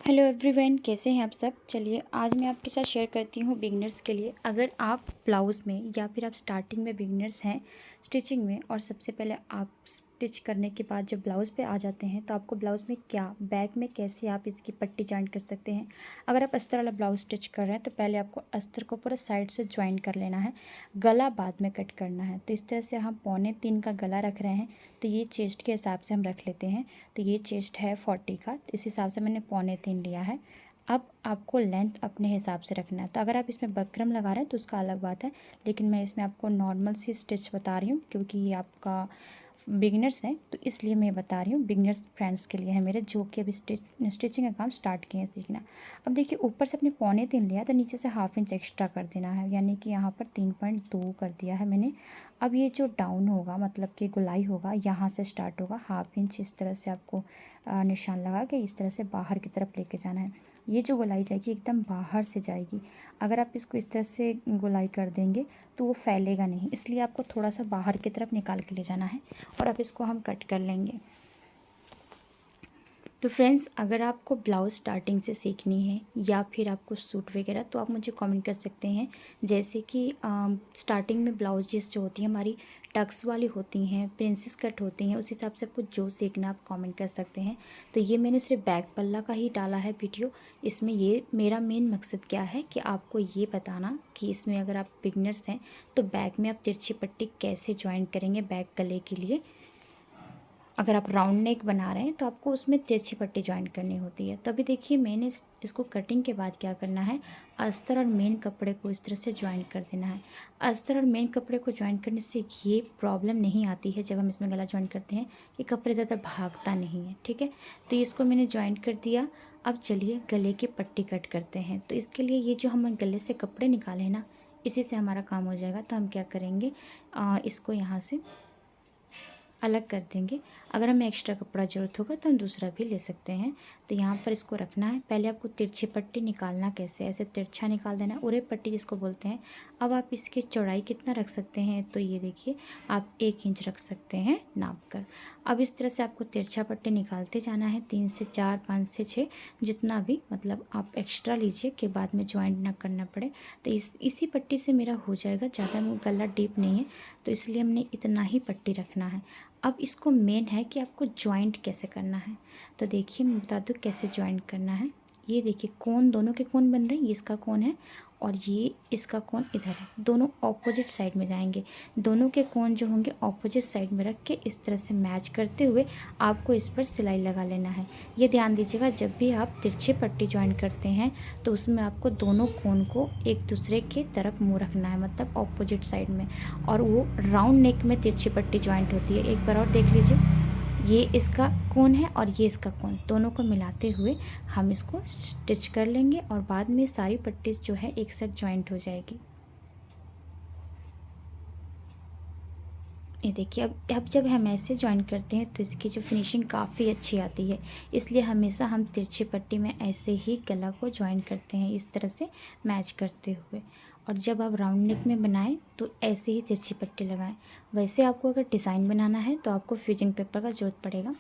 Hello everyone, कैसे हैं आप सब। चलिए आज मैं आपके साथ शेयर करती हूँ बिगनर्स के लिए। अगर आप ब्लाउज़ में या फिर आप स्टार्टिंग में बिगनर्स हैं स्टिचिंग में, और सबसे पहले आप स्टिच करने के बाद जब ब्लाउज़ पे आ जाते हैं तो आपको ब्लाउज़ में क्या बैक में कैसे आप इसकी पट्टी जॉइंट कर सकते हैं। अगर आप अस्तर वाला ब्लाउज़ स्टिच कर रहे हैं तो पहले आपको अस्तर को पूरा साइड से ज्वाइन कर लेना है, गला बाद में कट करना है। तो इस तरह से हम 3.25 का गला रख रहे हैं, तो ये चेस्ट के हिसाब से हम रख लेते हैं। तो ये चेस्ट है 40 का, तो इस हिसाब से मैंने 3.25 लिया है। अब आपको लेंथ अपने हिसाब से रखना है। तो अगर आप इसमें बकरम लगा रहे हैं तो उसका अलग बात है, लेकिन मैं इसमें आपको नॉर्मल सी स्टिच बता रही हूँ क्योंकि ये आपका बिगिनर्स हैं, तो इसलिए मैं बता रही हूँ। बिगिनर्स फ्रेंड्स के लिए है मेरे, जो कि अभी स्टिचिंग का काम स्टार्ट किए हैं सीखना। अब देखिए ऊपर से अपने 3.25 लिया, तो नीचे से ½ इंच एक्स्ट्रा कर देना है, यानी कि यहाँ पर 3.2 कर दिया है मैंने। अब ये जो डाउन होगा मतलब कि गोलाई होगा, यहाँ से स्टार्ट होगा ½ इंच, इस तरह से आपको निशान लगा के इस तरह से बाहर की तरफ लेके जाना है। ये जो गोलाई जाएगी एकदम बाहर से जाएगी। अगर आप इसको इस तरह से गोलाई कर देंगे तो वो फैलेगा नहीं, इसलिए आपको थोड़ा सा बाहर की तरफ निकाल के ले जाना है। और अब इसको हम कट कर लेंगे। तो फ्रेंड्स, अगर आपको ब्लाउज़ स्टार्टिंग से सीखनी है या फिर आपको सूट वगैरह, तो आप मुझे कमेंट कर सकते हैं। जैसे कि स्टार्टिंग में ब्लाउजेस जो होती हैं हमारी टक्स वाली होती हैं, प्रिंसेस कट होती हैं, उस हिसाब से आपको जो सीखना आप कमेंट कर सकते हैं। तो ये मैंने सिर्फ बैक पल्ला का ही डाला है वीडियो। इसमें ये मेरा मेन मकसद क्या है कि आपको ये बताना कि इसमें अगर आप बिगनर्स हैं तो बैक में आप तिरछी पट्टी कैसे ज्वाइन करेंगे बैक गले के लिए। अगर आप राउंड नेक बना रहे हैं तो आपको उसमें तिरछी पट्टी ज्वाइन करनी होती है। तो अभी देखिए मैंने इसको कटिंग के बाद क्या करना है, अस्तर और मेन कपड़े को इस तरह से ज्वाइन कर देना है। अस्तर और मेन कपड़े को ज्वाइन करने से ये प्रॉब्लम नहीं आती है जब हम इसमें गला ज्वाइन करते हैं कि कपड़े ज़्यादा भागता नहीं है। ठीक है, तो इसको मैंने ज्वाइन कर दिया। अब चलिए गले की पट्टी कट करते हैं। तो इसके लिए ये जो हम गले से कपड़े निकाले हैं ना, इसी से हमारा काम हो जाएगा। तो हम क्या करेंगे, इसको यहाँ से अलग कर देंगे। अगर हमें एक्स्ट्रा कपड़ा ज़रूरत होगा तो हम दूसरा भी ले सकते हैं। तो यहाँ पर इसको रखना है। पहले आपको तिरछी पट्टी निकालना कैसे, ऐसे तिरछा निकाल देना, उरे पट्टी जिसको बोलते हैं। अब आप इसकी चौड़ाई कितना रख सकते हैं, तो ये देखिए आप 1 इंच रख सकते हैं नाप कर। अब इस तरह से आपको तिरछा पट्टी निकालते जाना है, 3 से 4, 5 से 6, जितना भी मतलब आप एक्स्ट्रा लीजिए कि बाद में ज्वाइंट ना करना पड़े। तो इसी पट्टी से मेरा हो जाएगा, ज़्यादा गला डीप नहीं है, तो इसलिए हमने इतना ही पट्टी रखना है। अब इसको मेन है कि आपको जॉइंट कैसे करना है। तो देखिए मैं बता दूँ कैसे जॉइंट करना है। ये देखिए कोन, दोनों के कोन बन रहे हैं। ये इसका कोन है और ये इसका कोन इधर है, दोनों ऑपोजिट साइड में जाएंगे। दोनों के कोन जो होंगे ऑपोजिट साइड में रख के इस तरह से मैच करते हुए आपको इस पर सिलाई लगा लेना है। ये ध्यान दीजिएगा, जब भी आप तिरछे पट्टी ज्वाइन करते हैं तो उसमें आपको दोनों कोन को एक दूसरे के तरफ मुँह रखना है, मतलब ऑपोजिट साइड में। और वो राउंड नेक में तिरछी पट्टी ज्वाइंट होती है। एक बार और देख लीजिए, ये इसका कोन है और ये इसका कोन, दोनों को मिलाते हुए हम इसको स्टिच कर लेंगे और बाद में सारी पट्टी जो है एक साथ ज्वाइंट हो जाएगी। ये देखिए अब जब हम ऐसे ज्वाइन करते हैं तो इसकी जो फिनिशिंग काफ़ी अच्छी आती है। इसलिए हमेशा हम तिरछी पट्टी में ऐसे ही गला को ज्वाइन करते हैं, इस तरह से मैच करते हुए। और जब आप राउंड नेक में बनाएं तो ऐसे ही तिरछी पट्टी लगाएं। वैसे आपको अगर डिज़ाइन बनाना है तो आपको फ्यूजिंग पेपर का ज़रूरत पड़ेगा।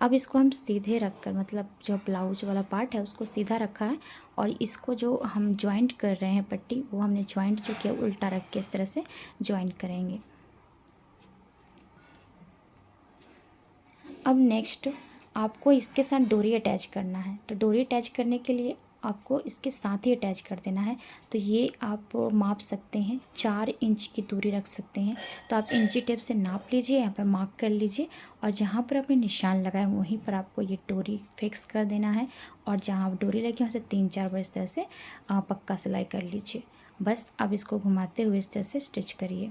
अब इसको हम सीधे रख कर, मतलब जो ब्लाउज वाला पार्ट है उसको सीधा रखा है, और इसको जो हम ज्वाइंट कर रहे हैं पट्टी, वो हमने ज्वाइंट जो किया उल्टा रख के इस तरह से ज्वाइंट करेंगे। अब नेक्स्ट आपको इसके साथ डोरी अटैच करना है। तो डोरी अटैच करने के लिए आपको इसके साथ ही अटैच कर देना है। तो ये आप माप सकते हैं, 4 इंच की दूरी रख सकते हैं। तो आप इंची टेप से नाप लीजिए, यहाँ पर मार्क कर लीजिए, और जहाँ पर आपने निशान लगाए वहीं पर आपको ये डोरी फिक्स कर देना है। और जहाँ डोरी लगी वहाँ से 3-4 बार इस तरह से पक्का सिलाई कर लीजिए। बस अब इसको घुमाते हुए इस तरह से स्टिच करिए।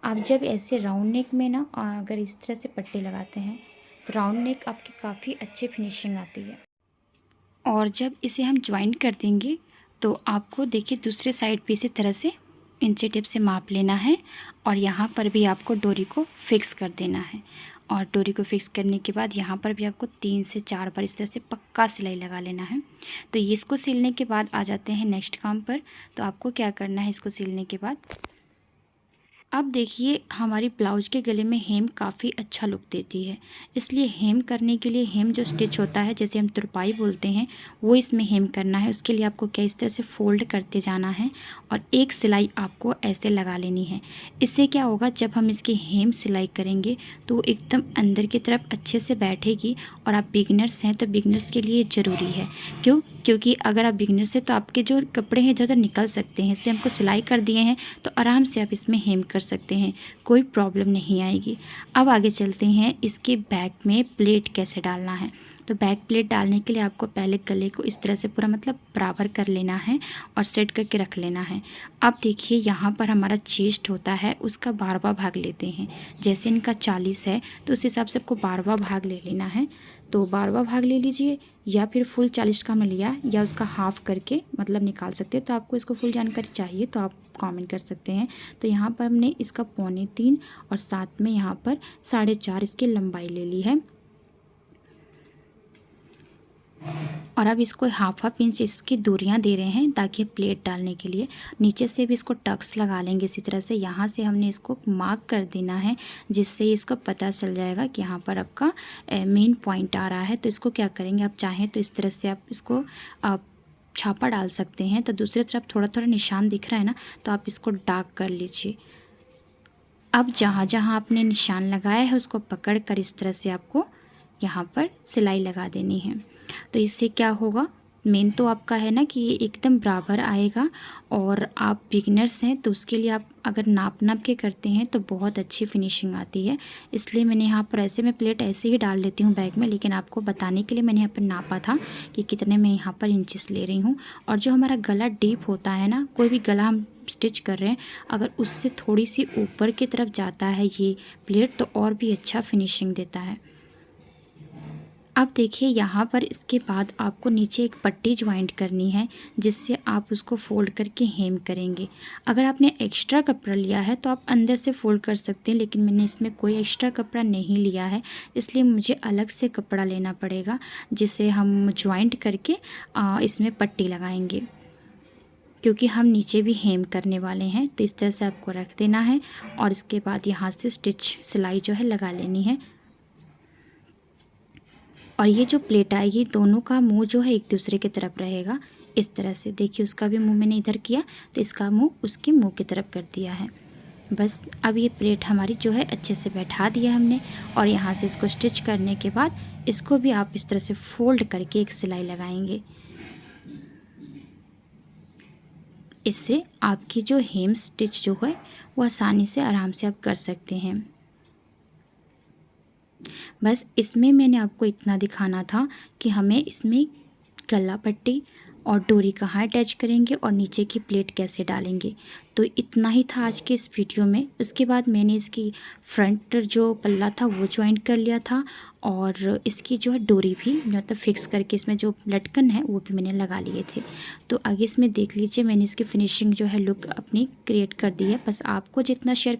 आप जब ऐसे राउंड नेक में ना अगर इस तरह से पट्टी लगाते हैं तो राउंड नेक आपकी काफ़ी अच्छी फिनिशिंग आती है। और जब इसे हम ज्वाइन कर देंगे तो आपको देखिए दूसरे साइड पे इसी तरह से इंची टेप से माप लेना है, और यहाँ पर भी आपको डोरी को फिक्स कर देना है। और डोरी को फिक्स करने के बाद यहाँ पर भी आपको 3 से 4 बार इस तरह से पक्का सिलाई लगा लेना है। तो ये इसको सिलने के बाद आ जाते हैं नेक्स्ट काम पर। तो आपको क्या करना है, इसको सिलने के बाद अब देखिए हमारी ब्लाउज के गले में हेम काफ़ी अच्छा लुक देती है, इसलिए हेम करने के लिए हेम जो स्टिच होता है, जैसे हम तुरपाई बोलते हैं, वो इसमें हेम करना है। उसके लिए आपको क्या इस तरह से फ़ोल्ड करते जाना है और एक सिलाई आपको ऐसे लगा लेनी है। इससे क्या होगा, जब हम इसकी हेम सिलाई करेंगे तो वो एकदम अंदर की तरफ अच्छे से बैठेगी। और आप बिगिनर्स हैं तो बिगिनर्स के लिए ज़रूरी है। क्योंकि अगर आप बिगिनर्स हैं तो आपके जो कपड़े हैं इधर उधर निकल सकते हैं, इसलिए हमको सिलाई कर दिए हैं तो आराम से आप इसमें हेम कर सकते हैं, कोई प्रॉब्लम नहीं आएगी। अब आगे चलते हैं, इसके बैक में प्लेट कैसे डालना है। तो बैक प्लेट डालने के लिए आपको पहले गले को इस तरह से पूरा मतलब बराबर कर लेना है और सेट करके रख लेना है। अब देखिए यहाँ पर हमारा चेस्ट होता है, उसका 12वां भाग लेते हैं। जैसे इनका 40 है तो उस हिसाब से आपको 12वां भाग ले लेना है। तो 12वां भाग ले लीजिए, या फिर फुल 40 का हमने लिया या उसका हाफ़ करके मतलब निकाल सकते हैं। तो आपको इसको फुल जानकारी चाहिए तो आप कमेंट कर सकते हैं। तो यहाँ पर हमने इसका 3.25 और साथ में यहाँ पर 4.5 इसकी लंबाई ले ली है। और अब इसको हाफ इंच इसकी दूरियां दे रहे हैं ताकि प्लेट डालने के लिए। नीचे से भी इसको टक्स लगा लेंगे इसी तरह से। यहाँ से हमने इसको मार्क कर देना है, जिससे इसको पता चल जाएगा कि यहाँ पर आपका मेन पॉइंट आ रहा है। तो इसको क्या करेंगे, आप चाहें तो इस तरह से आप इसको छापा डाल सकते हैं। तो दूसरी तरफ थोड़ा थोड़ा निशान दिख रहा है ना, तो आप इसको डार्क कर लीजिए। अब जहाँ जहाँ आपने निशान लगाया है उसको पकड़ कर इस तरह से आपको यहाँ पर सिलाई लगा देनी है। तो इससे क्या होगा, मेन तो आपका है ना कि ये एकदम बराबर आएगा। और आप बिगिनर्स हैं तो उसके लिए आप अगर नाप के करते हैं तो बहुत अच्छी फिनिशिंग आती है। इसलिए मैंने यहाँ पर ऐसे मैं प्लेट ऐसे ही डाल लेती हूँ बैग में, लेकिन आपको बताने के लिए मैंने यहाँ पर नापा था कि कितने मैं यहाँ पर इंचेस ले रही हूँ। और जो हमारा गला डीप होता है ना, कोई भी गला हम स्टिच कर रहे हैं, अगर उससे थोड़ी सी ऊपर की तरफ जाता है ये प्लेट तो और भी अच्छा फिनिशिंग देता है। अब देखिए यहाँ पर इसके बाद आपको नीचे एक पट्टी ज्वाइंट करनी है, जिससे आप उसको फ़ोल्ड करके हेम करेंगे। अगर आपने एक्स्ट्रा कपड़ा लिया है तो आप अंदर से फ़ोल्ड कर सकते हैं, लेकिन मैंने इसमें कोई एक्स्ट्रा कपड़ा नहीं लिया है, इसलिए मुझे अलग से कपड़ा लेना पड़ेगा, जिसे हम ज्वाइंट करके इसमें पट्टी लगाएंगे, क्योंकि हम नीचे भी हेम करने वाले हैं। तो इस तरह से आपको रख देना है और इसके बाद यहाँ से स्टिच सिलाई जो है लगा लेनी है। और ये जो प्लेट आएगी दोनों का मुंह जो है एक दूसरे की तरफ रहेगा। इस तरह से देखिए, उसका भी मुंह मैंने इधर किया तो इसका मुंह उसके मुंह की तरफ कर दिया है। बस अब ये प्लेट हमारी जो है अच्छे से बैठा दिया हमने। और यहाँ से इसको स्टिच करने के बाद इसको भी आप इस तरह से फोल्ड करके एक सिलाई लगाएंगे। इससे आपकी जो हेम स्टिच जो है वो आसानी से आराम से आप कर सकते हैं। बस इसमें मैंने आपको इतना दिखाना था कि हमें इसमें गला पट्टी और डोरी कहाँ अटैच करेंगे और नीचे की प्लेट कैसे डालेंगे। तो इतना ही था आज के इस वीडियो में। उसके बाद मैंने इसकी फ्रंट जो पल्ला था वो ज्वाइंट कर लिया था, और इसकी जो है डोरी भी मतलब फिक्स करके इसमें जो लटकन है वो भी मैंने लगा लिए थे। तो आगे इसमें देख लीजिए, मैंने इसकी फिनिशिंग जो है लुक अपनी क्रिएट कर दी है। बस आपको जितना शेयर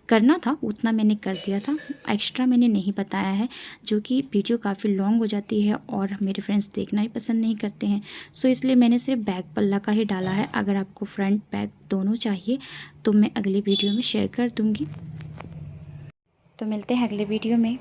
करना था उतना मैंने कर दिया था, एक्स्ट्रा मैंने नहीं बताया है, जो कि वीडियो काफ़ी लॉन्ग हो जाती है और मेरे फ्रेंड्स देखना ही पसंद नहीं करते हैं। सो इसलिए मैंने सिर्फ बैक पल्ला का ही डाला है। अगर आपको फ्रंट बैक दोनों चाहिए तो मैं अगले वीडियो में शेयर कर दूँगी। तो मिलते हैं अगले वीडियो में।